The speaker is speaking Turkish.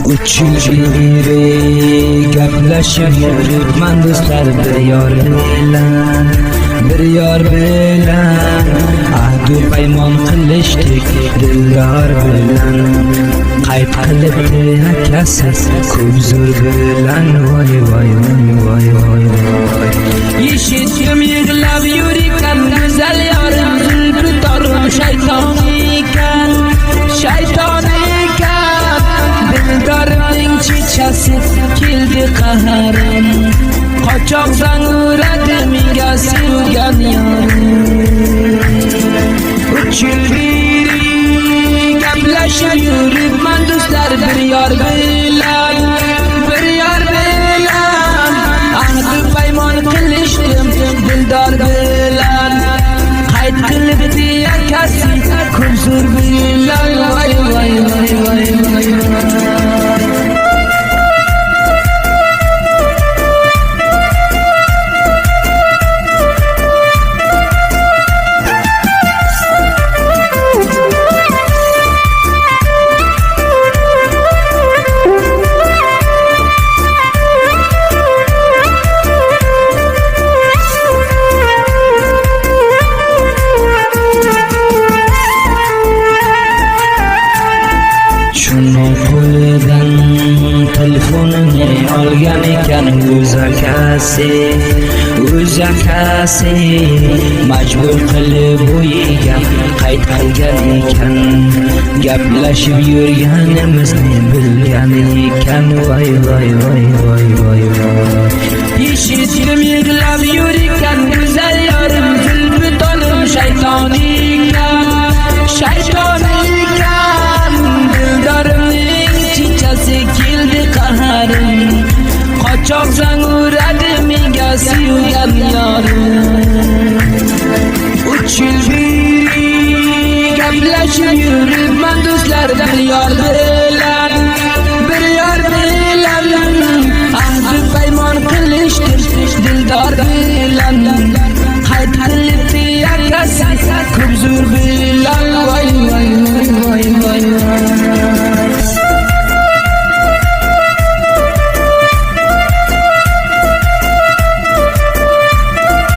3 yil gaplashib yuribman do'stlar bir yor bilan ahdu paymon qilishdik dildor bilan qayt qilibdi akasi ko'p zo'r bilan voy voy voy voy voy yeshitdim yig'lab yurikan go'zal yorim zulfi torim shayton ekan dildorimning chechasi keldi qaharim qochoq zang uradi menga sevgan yorim 3 yil gaplashib yuribman do'stlar bir yor bilan ahdu paymon qilishdim dildor bilan qayt qilibdi akasi ko'p zo'r bilan voy voy voy voy voy qo'lidan telefonini olgan ekan o'z akasi majbur qilib uyiga qayt qilgan ekan gaplashib yurganimizni bilgan ekan voy voy voy voy voy voy yeshitdim yig'lab yurgan go'zal yorim zulfi torim shayton ekan dildorimning chechasi keldi qaharim qochoq zang uradi menga sevgan yorim 3 yil gaplashib yuribman do'stlar bir yor